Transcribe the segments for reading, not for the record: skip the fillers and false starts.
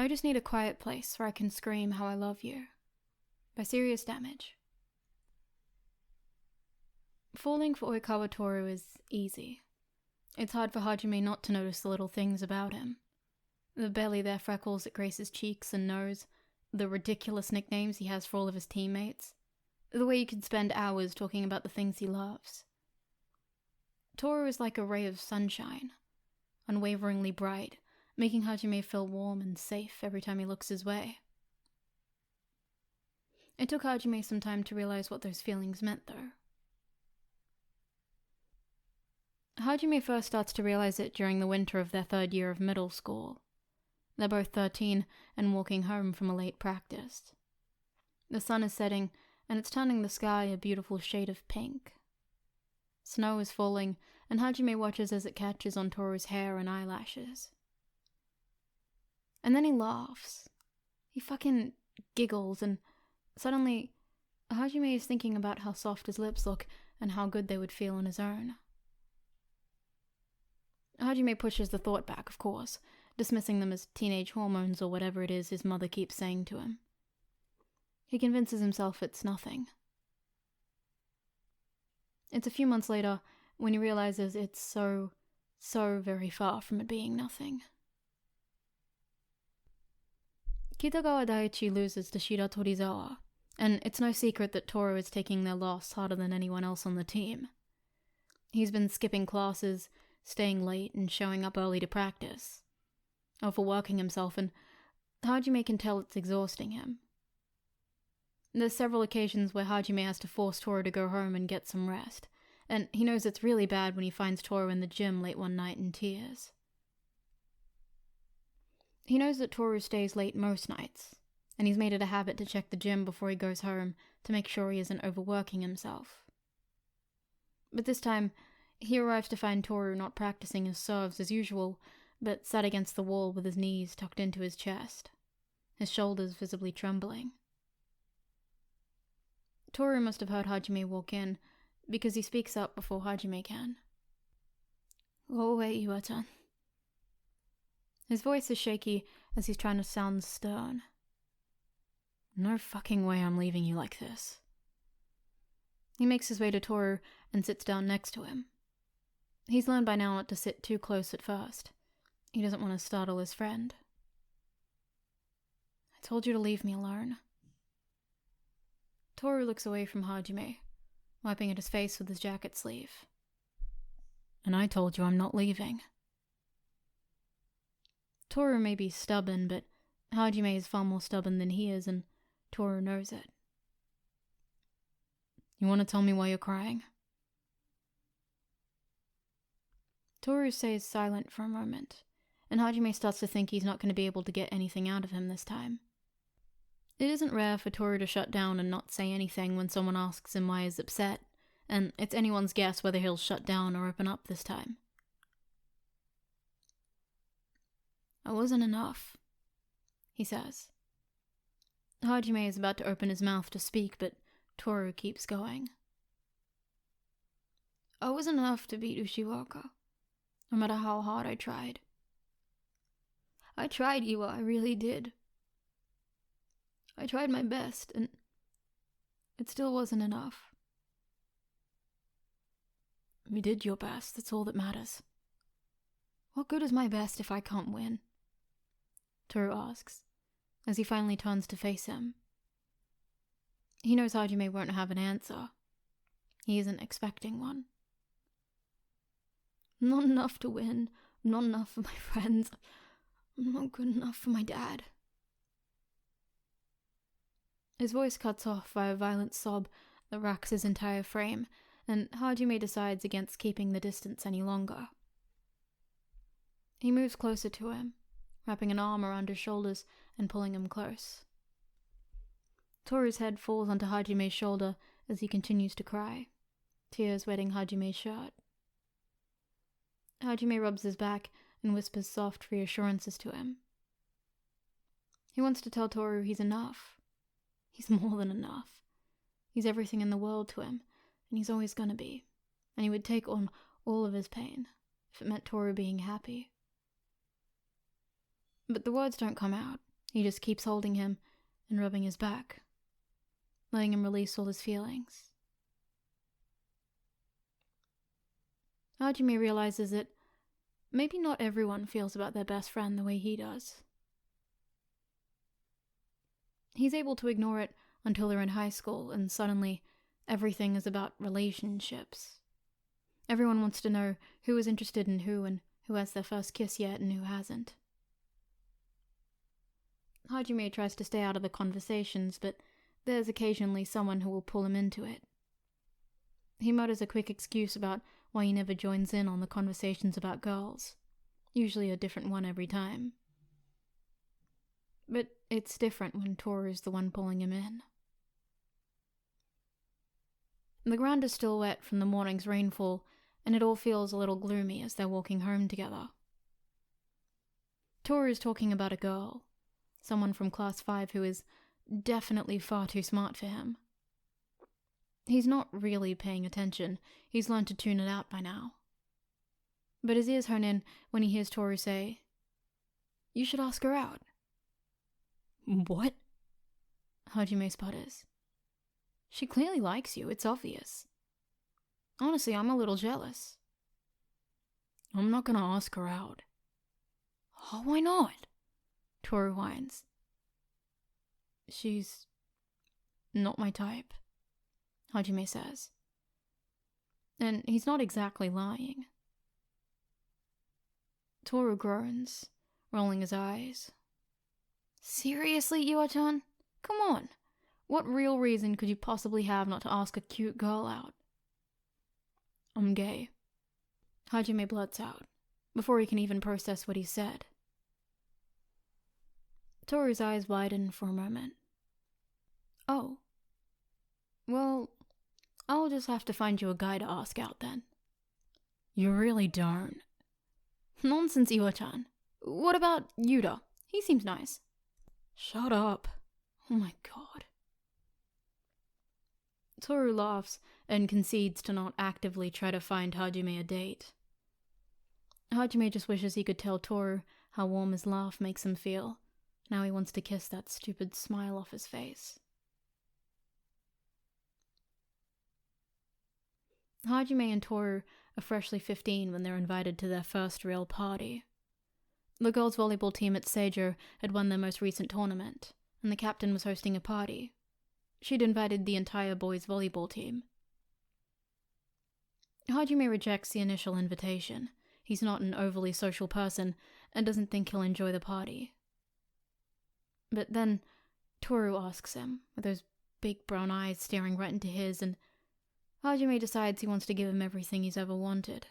just need a quiet place where I can scream how I love you. By serious damage. Falling for Oikawa Toru is easy. It's hard for Hajime not to notice the little things about him. The barely there freckles that grace his cheeks and nose, the ridiculous nicknames he has for all of his teammates, the way you could spend hours talking about the things he loves. Toru is like a ray of sunshine, unwaveringly bright, making Hajime feel warm and safe every time he looks his way. It took Hajime some time to realize what those feelings meant, though. Hajime first starts to realize it during the winter of their third year of middle school. They're both 13 and walking home from a late practice. The sun is setting, and it's turning the sky a beautiful shade of pink. Snow is falling, and Hajime watches as it catches on Toru's hair and eyelashes. And then he laughs. He fucking giggles, and suddenly, Hajime is thinking about how soft his lips look and how good they would feel on his own. Hajime pushes the thought back, of course, dismissing them as teenage hormones or whatever it is his mother keeps saying to him. He convinces himself it's nothing. It's a few months later when he realizes it's so very far from it being nothing. Kitagawa Daiichi loses to Shira Torizawa, and it's no secret that Toru is taking their loss harder than anyone else on the team. He's been skipping classes, staying late, and showing up early to practice, overworking himself, and Hajime can tell it's exhausting him. There's several occasions where Hajime has to force Toru to go home and get some rest, and he knows it's really bad when he finds Toru in the gym late one night in tears. He knows that Toru stays late most nights, and he's made it a habit to check the gym before he goes home to make sure he isn't overworking himself. But this time, he arrives to find Toru not practicing his serves as usual, but sat against the wall with his knees tucked into his chest, his shoulders visibly trembling. Toru must have heard Hajime walk in, because he speaks up before Hajime can. "Go away, Iwa-chan." His voice is shaky as he's trying to sound stern. "No fucking way I'm leaving you like this." He makes his way to Toru and sits down next to him. He's learned by now not to sit too close at first. He doesn't want to startle his friend. "I told you to leave me alone." Toru looks away from Hajime, wiping at his face with his jacket sleeve. "And I told you I'm not leaving." Toru may be stubborn, but Hajime is far more stubborn than he is, and Toru knows it. "You want to tell me why you're crying?" Toru stays silent for a moment, and Hajime starts to think he's not going to be able to get anything out of him this time. It isn't rare for Toru to shut down and not say anything when someone asks him why he's upset, and it's anyone's guess whether he'll shut down or open up this time. "I wasn't enough," he says. Hajime is about to open his mouth to speak, but Toru keeps going. "I wasn't enough to beat Ushiwaka, no matter how hard I tried. I tried, Iwa, I really did. I tried my best, and it still wasn't enough." "You did your best, that's all that matters." "What good is my best if I can't win?" Toru asks, as he finally turns to face him. He knows Hajime won't have an answer. He isn't expecting one. "Not enough to win, not enough for my friends, I'm not good enough for my dad." His voice cuts off by a violent sob that racks his entire frame, and Hajime decides against keeping the distance any longer. He moves closer to him, wrapping an arm around his shoulders and pulling him close. Toru's head falls onto Hajime's shoulder as he continues to cry, tears wetting Hajime's shirt. Hajime rubs his back and whispers soft reassurances to him. He wants to tell Toru he's enough. He's more than enough. He's everything in the world to him, and he's always gonna be, and he would take on all of his pain if it meant Toru being happy. But the words don't come out, He just keeps holding him and rubbing his back, letting him release all his feelings. Hajime realizes that maybe not everyone feels about their best friend the way he does. He's able to ignore it until they're in high school, and suddenly everything is about relationships. Everyone wants to know who is interested in who and who has their first kiss yet and who hasn't. Hajime tries to stay out of the conversations, but there's occasionally someone who will pull him into it. He mutters a quick excuse about why he never joins in on the conversations about girls, usually a different one every time. But it's different when Toru is the one pulling him in. The ground is still wet from the morning's rainfall, and it all feels a little gloomy as they're walking home together. Toru is talking about a girl, someone from class 5 who is definitely far too smart for him. He's not really paying attention, he's learned to tune it out by now. But his ears hone in when he hears Toru say, "You should ask her out." "What?" Hajime sputters. "She clearly likes you, it's obvious. Honestly, I'm a little jealous." "I'm not gonna ask her out." "Oh, why not?" Toru whines. "She's not my type," Hajime says. And he's not exactly lying. Toru groans, rolling his eyes. "Seriously, Iwa-chan? Come on. What real reason could you possibly have not to ask a cute girl out?" "I'm gay," Hajime blurts out, before he can even process what he said. Toru's eyes widen for a moment. "Oh. Well, I'll just have to find you a guy to ask out then." "You really don't." "Nonsense, Iwa-chan. What about Yuta? He seems nice." "Shut up. Oh my god." Toru laughs and concedes to not actively try to find Hajime a date. Hajime just wishes he could tell Toru how warm his laugh makes him feel. Now he wants to kiss that stupid smile off his face. Hajime and Toru are freshly 15 when they're invited to their first real party. The girls' volleyball team at Seijo had won their most recent tournament, and the captain was hosting a party. She'd invited the entire boys' volleyball team. Hajime rejects the initial invitation. He's not an overly social person and doesn't think he'll enjoy the party. But then Toru asks him, with those big brown eyes staring right into his, and Hajime decides he wants to give him everything he's ever wanted.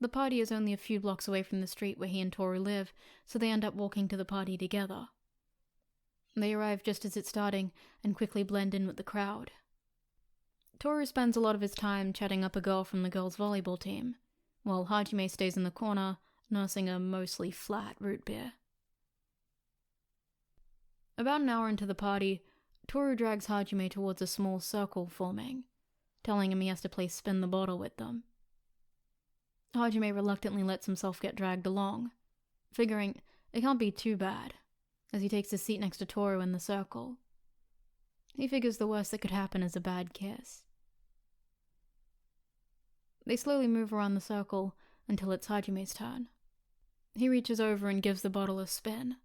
The party is only a few blocks away from the street where he and Toru live, so they end up walking to the party together. They arrive just as it's starting and quickly blend in with the crowd. Toru spends a lot of his time chatting up a girl from the girls' volleyball team, while Hajime stays in the corner, nursing a mostly flat root beer. About an hour into the party, Toru drags Hajime towards a small circle forming, telling him he has to play spin the bottle with them. Hajime reluctantly lets himself get dragged along, figuring it can't be too bad, as he takes his seat next to Toru in the circle. He figures the worst that could happen is a bad kiss. They slowly move around the circle until it's Hajime's turn. He reaches over and gives the bottle a spin.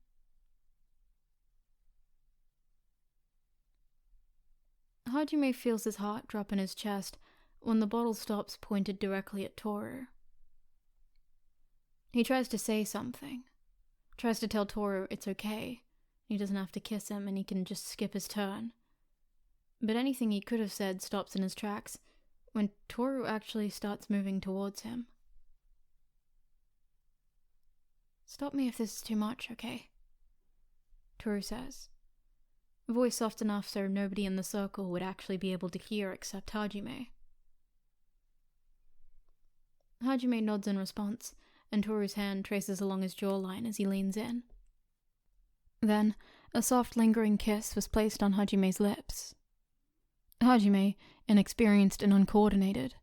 Hajime feels his heart drop in his chest when the bottle stops pointed directly at Toru. He tries to say something, tries to tell Toru it's okay, he doesn't have to kiss him and he can just skip his turn. But anything he could have said stops in his tracks when Toru actually starts moving towards him. "Stop me if this is too much, okay?" Toru says, voice soft enough so nobody in the circle would actually be able to hear except Hajime. Hajime nods in response, and Toru's hand traces along his jawline as he leans in. Then, a soft lingering kiss was placed on Hajime's lips. Hajime, inexperienced and uncoordinated,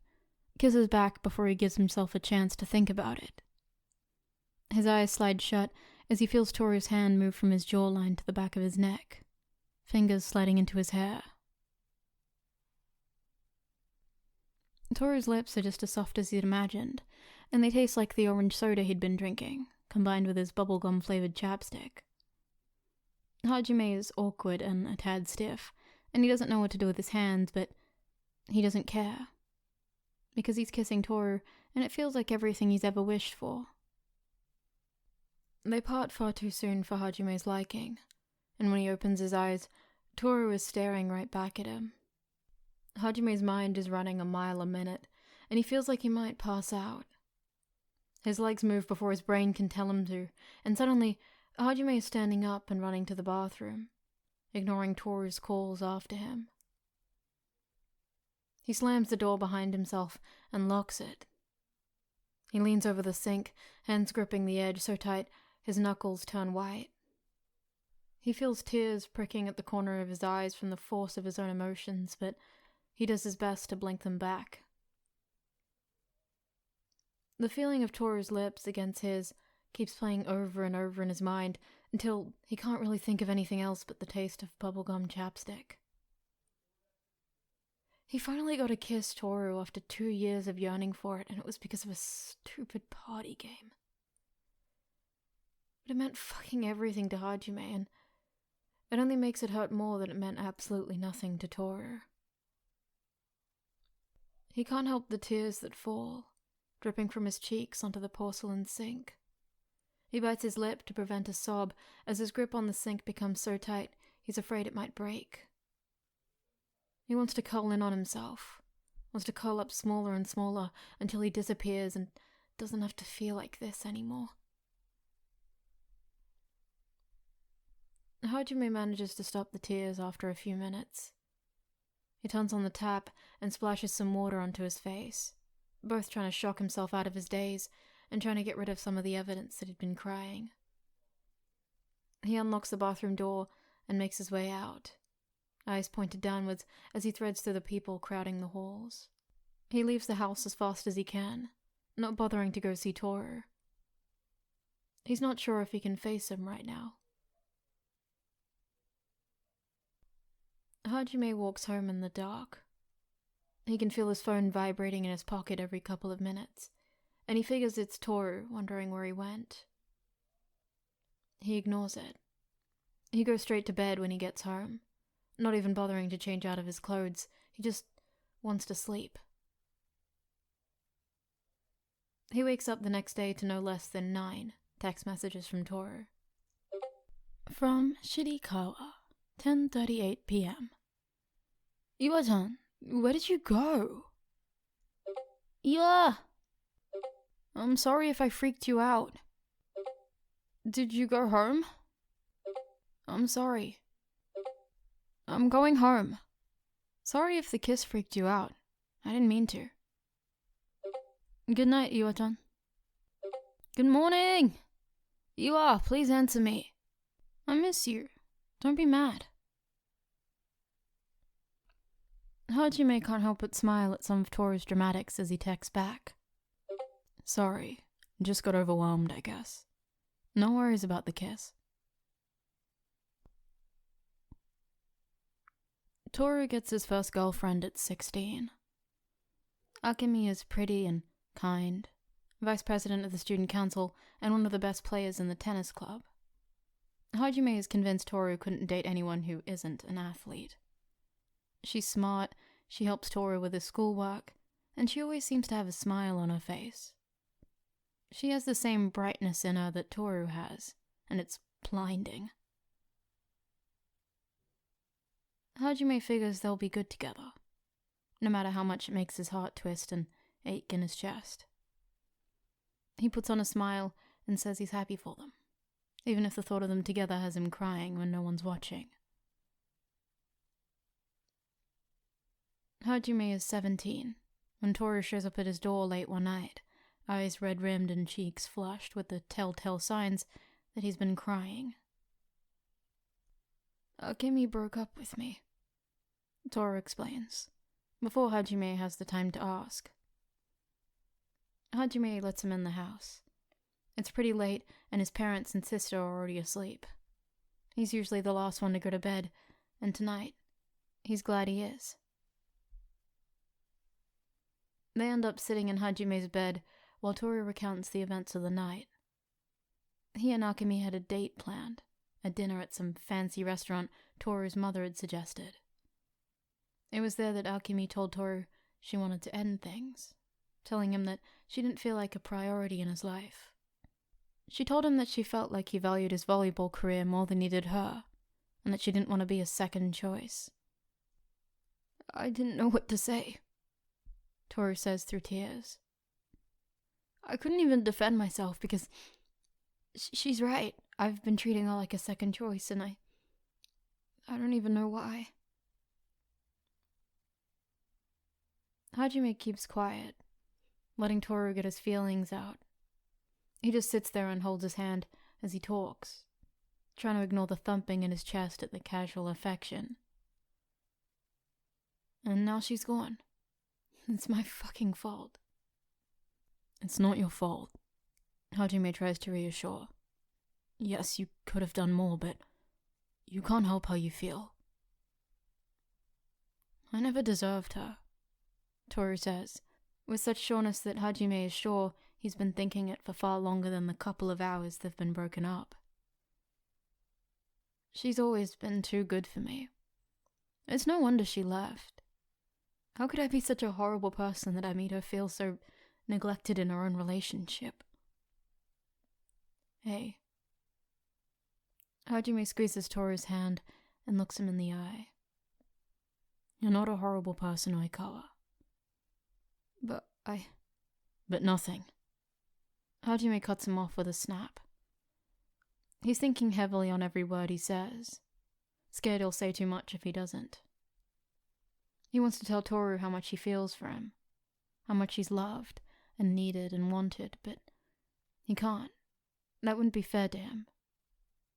kisses back before he gives himself a chance to think about it. His eyes slide shut, as he feels Toru's hand move from his jawline to the back of his neck, fingers sliding into his hair. Toru's lips are just as soft as he'd imagined, and they taste like the orange soda he'd been drinking, combined with his bubblegum-flavored chapstick. Hajime is awkward and a tad stiff, and he doesn't know what to do with his hands, but he doesn't care. Because he's kissing Toru, and it feels like everything he's ever wished for. They part far too soon for Hajime's liking, and when he opens his eyes, Toru is staring right back at him. Hajime's mind is running a mile a minute, and he feels like he might pass out. His legs move before his brain can tell him to, and suddenly, Hajime is standing up and running to the bathroom, ignoring Toru's calls after him. He slams the door behind himself and locks it. He leans over the sink, hands gripping the edge so tight his knuckles turn white. He feels tears pricking at the corner of his eyes from the force of his own emotions, but he does his best to blink them back. The feeling of Toru's lips against his keeps playing over and over in his mind until he can't really think of anything else but the taste of bubblegum chapstick. He finally got to kiss Toru after 2 years of yearning for it, and it was because of a stupid party game. But it meant fucking everything to Hajime, and it only makes it hurt more that it meant absolutely nothing to Toru. He can't help the tears that fall, dripping from his cheeks onto the porcelain sink. He bites his lip to prevent a sob as his grip on the sink becomes so tight he's afraid it might break. He wants to curl in on himself, wants to curl up smaller and smaller until he disappears and doesn't have to feel like this anymore. Hajime manages to stop the tears after a few minutes. He turns on the tap and splashes some water onto his face, both trying to shock himself out of his daze and trying to get rid of some of the evidence that he'd been crying. He unlocks the bathroom door and makes his way out, eyes pointed downwards as he threads through the people crowding the halls. He leaves the house as fast as he can, not bothering to go see Toru. He's not sure if he can face him right now. Hajime walks home in the dark. He can feel his phone vibrating in his pocket every couple of minutes, and he figures it's Toru, wondering where he went. He ignores it. He goes straight to bed when he gets home, not even bothering to change out of his clothes. He just wants to sleep. He wakes up the next day to no less than 9 text messages from Toru. From Shirikawa, 10:38 p.m. Iwa-chan, where did you go? Iwa! I'm sorry if I freaked you out. Did you go home? I'm sorry. I'm going home. Sorry if the kiss freaked you out. I didn't mean to. Good night, Iwa-chan. Good morning! Iwa, please answer me. I miss you. Don't be mad. Hajime can't help but smile at some of Toru's dramatics as he texts back. Sorry, just got overwhelmed, I guess. No worries about the kiss. Toru gets his first girlfriend at 16. Akemi is pretty and kind, vice president of the student council and one of the best players in the tennis club. Hajime is convinced Toru couldn't date anyone who isn't an athlete. She's smart, she helps Toru with his schoolwork, and she always seems to have a smile on her face. She has the same brightness in her that Toru has, and it's blinding. Hajime figures they'll be good together, no matter how much it makes his heart twist and ache in his chest. He puts on a smile and says he's happy for them, even if the thought of them together has him crying when no one's watching. Hajime is 17 when Toru shows up at his door late one night, eyes red-rimmed and cheeks flushed with the telltale signs that he's been crying. Akemi broke up with me, Toru explains, before Hajime has the time to ask. Hajime lets him in the house. It's pretty late, and his parents and sister are already asleep. He's usually the last one to go to bed, and tonight, he's glad he is. They end up sitting in Hajime's bed while Toru recounts the events of the night. He and Akemi had a date planned, a dinner at some fancy restaurant Toru's mother had suggested. It was there that Akemi told Toru she wanted to end things, telling him that she didn't feel like a priority in his life. She told him that she felt like he valued his volleyball career more than he did her, and that she didn't want to be a second choice. I didn't know what to say, Toru says through tears. I couldn't even defend myself because she's right. I've been treating her like a second choice, and I don't even know why. Hajime keeps quiet, letting Toru get his feelings out. He just sits there and holds his hand as he talks, trying to ignore the thumping in his chest at the casual affection. And now she's gone. It's my fucking fault. It's not your fault, Hajime tries to reassure. Yes, you could have done more, but you can't help how you feel. I never deserved her, Toru says, with such sureness that Hajime is sure he's been thinking it for far longer than the couple of hours they've been broken up. She's always been too good for me. It's no wonder she left. How could I be such a horrible person that I made her feel so neglected in our own relationship? Hey. Hajime squeezes Toru's hand and looks him in the eye. You're not a horrible person, Oikawa. But nothing. Hajime cuts him off with a snap. He's thinking heavily on every word he says, scared he'll say too much if he doesn't. He wants to tell Toru how much he feels for him, how much he's loved and needed and wanted, but he can't. That wouldn't be fair to him.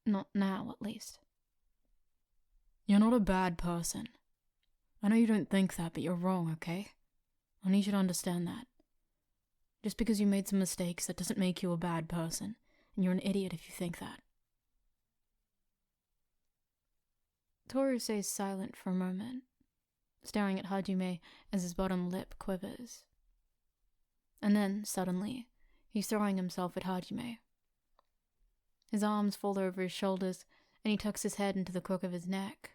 Not now, at least. You're not a bad person. I know you don't think that, but you're wrong, okay? I need you to understand that. Just because you made some mistakes, that doesn't make you a bad person, and you're an idiot if you think that. Toru stays silent for a moment, staring at Hajime as his bottom lip quivers. And then, suddenly, he's throwing himself at Hajime. His arms fold over his shoulders, and he tucks his head into the crook of his neck.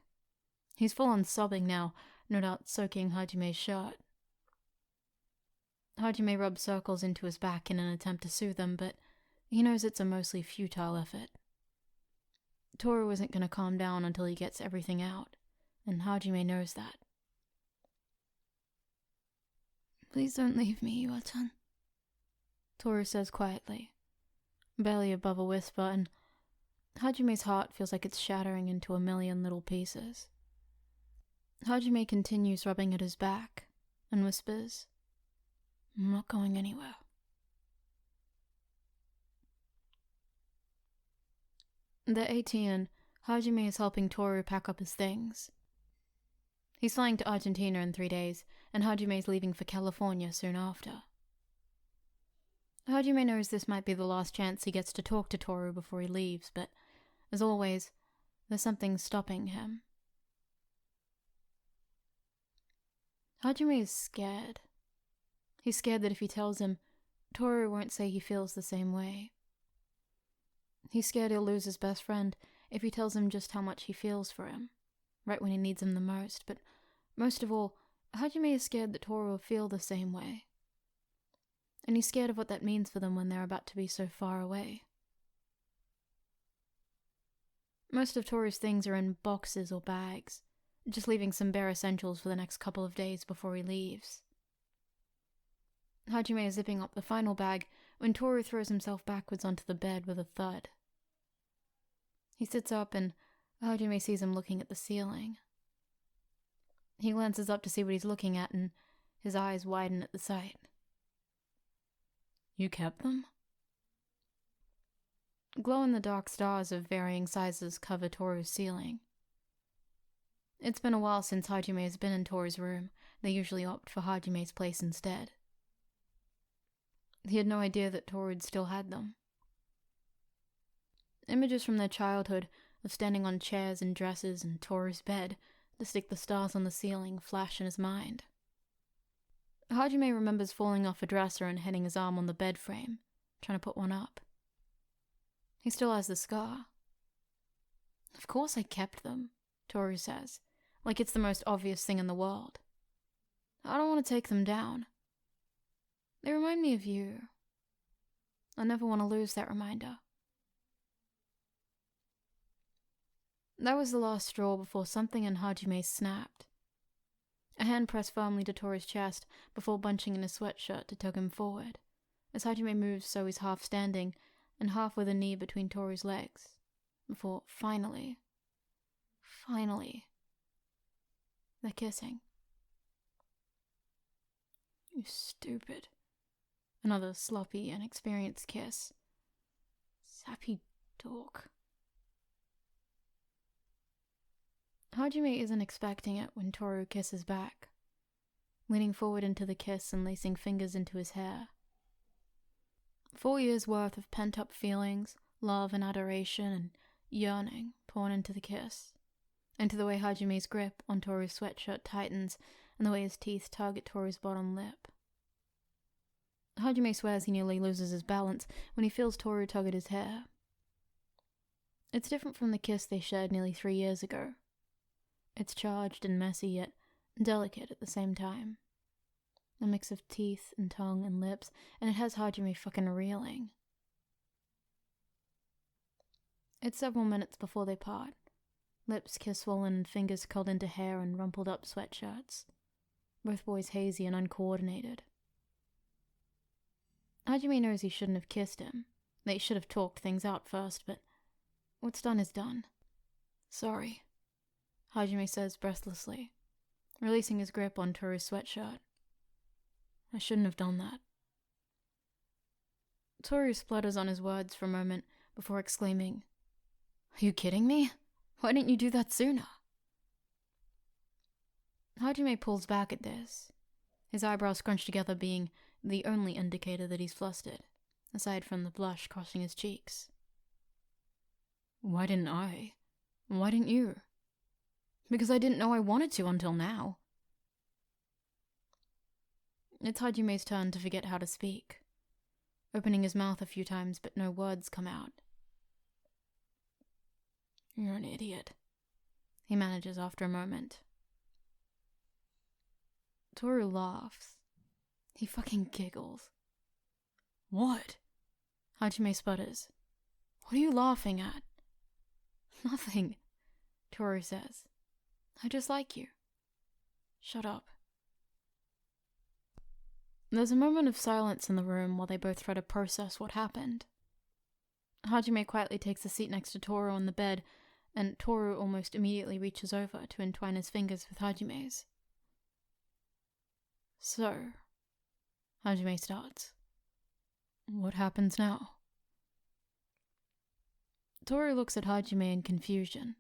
He's full on sobbing now, no doubt soaking Hajime's shirt. Hajime rubs circles into his back in an attempt to soothe him, but he knows it's a mostly futile effort. Toru isn't going to calm down until he gets everything out, and Hajime knows that. Please don't leave me, Iwa-chan, Toru says quietly, barely above a whisper, and Hajime's heart feels like it's shattering into a million little pieces. Hajime continues rubbing at his back, and whispers, I'm not going anywhere. They're 18 and Hajime is helping Toru pack up his things. He's flying to Argentina in 3 days, and Hajime is leaving for California soon after. Hajime knows this might be the last chance he gets to talk to Toru before he leaves, but, as always, there's something stopping him. Hajime is scared. He's scared that if he tells him, Toru won't say he feels the same way. He's scared he'll lose his best friend if he tells him just how much he feels for him, right when he needs him the most, but most of all, Hajime is scared that Toru will feel the same way. And he's scared of what that means for them when they're about to be so far away. Most of Toru's things are in boxes or bags, just leaving some bare essentials for the next couple of days before he leaves. Hajime is zipping up the final bag when Toru throws himself backwards onto the bed with a thud. He sits up and Hajime sees him looking at the ceiling. He glances up to see what he's looking at and his eyes widen at the sight. You kept them? Glow-in-the-dark stars of varying sizes cover Toru's ceiling. It's been a while since Hajime has been in Toru's room. They usually opt for Hajime's place instead. He had no idea that Toru still had them. Images from their childhood of standing on chairs and dresses in Toru's bed to stick the stars on the ceiling flash in his mind. Hajime remembers falling off a dresser and hitting his arm on the bed frame, trying to put one up. He still has the scar. Of course I kept them, Toru says, like it's the most obvious thing in the world. I don't want to take them down. They remind me of you. I never want to lose that reminder. That was the last straw before something in Hajime snapped. A hand pressed firmly to Toru's chest before bunching in his sweatshirt to tug him forward, as Hajime moves so he's half standing and half with a knee between Toru's legs, before finally, they're kissing. You stupid. Another sloppy, inexperienced kiss. Sappy dork. Hajime isn't expecting it when Toru kisses back, leaning forward into the kiss and lacing fingers into his hair. 4 years worth of pent-up feelings, love and adoration and yearning poured into the kiss, into the way Hajime's grip on Toru's sweatshirt tightens and the way his teeth tug at Toru's bottom lip. Hajime swears he nearly loses his balance when he feels Toru tug at his hair. It's different from the kiss they shared nearly 3 years ago. It's charged and messy, yet delicate at the same time. A mix of teeth and tongue and lips, and it has Hajime fucking reeling. It's several minutes before they part. Lips kiss swollen and fingers curled into hair and rumpled up sweatshirts. Both boys hazy and uncoordinated. Hajime knows he shouldn't have kissed him. They should have talked things out first, but what's done is done. Sorry, Hajime says breathlessly, releasing his grip on Toru's sweatshirt. I shouldn't have done that. Toru splutters on his words for a moment before exclaiming, Are you kidding me? Why didn't you do that sooner? Hajime pulls back at this, his eyebrows scrunched together being the only indicator that he's flustered, aside from the blush crossing his cheeks. Why didn't I? Why didn't you? Because I didn't know I wanted to until now. It's Hajime's turn to forget how to speak, opening his mouth a few times but no words come out. You're an idiot, he manages after a moment. Toru laughs. He fucking giggles. What? Hajime sputters. What are you laughing at? Nothing, Toru says. I just like you. Shut up. There's a moment of silence in the room while they both try to process what happened. Hajime quietly takes a seat next to Toru on the bed, and Toru almost immediately reaches over to entwine his fingers with Hajime's. So, Hajime starts. What happens now? Toru looks at Hajime in confusion.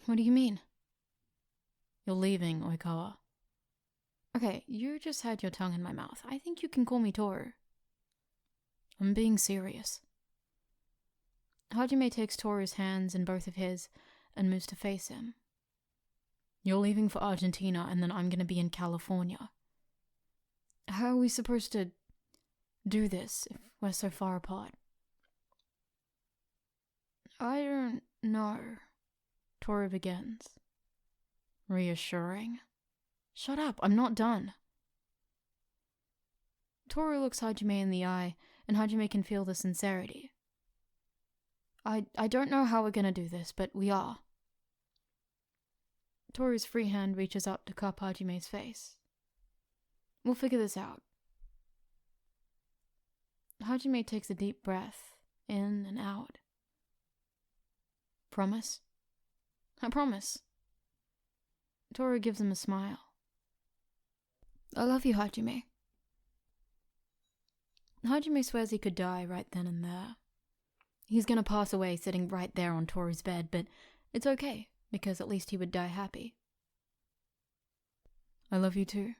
What do you mean? You're leaving, Oikawa. Okay, you just had your tongue in my mouth. I think you can call me Toru. I'm being serious. Hajime takes Toru's hands in both of his and moves to face him. You're leaving for Argentina and then I'm gonna be in California. How are we supposed to do this if we're so far apart? I don't know, Toru begins. Reassuring. Shut up, I'm not done. Toru looks Hajime in the eye, and Hajime can feel the sincerity. I don't know how we're gonna do this, but we are. Toru's free hand reaches up to cup Hajime's face. We'll figure this out. Hajime takes a deep breath, in and out. Promise? I promise. Toru gives him a smile. I love you, Hajime. Hajime swears he could die right then and there. He's gonna pass away sitting right there on Toru's bed, but it's okay, because at least he would die happy. I love you too,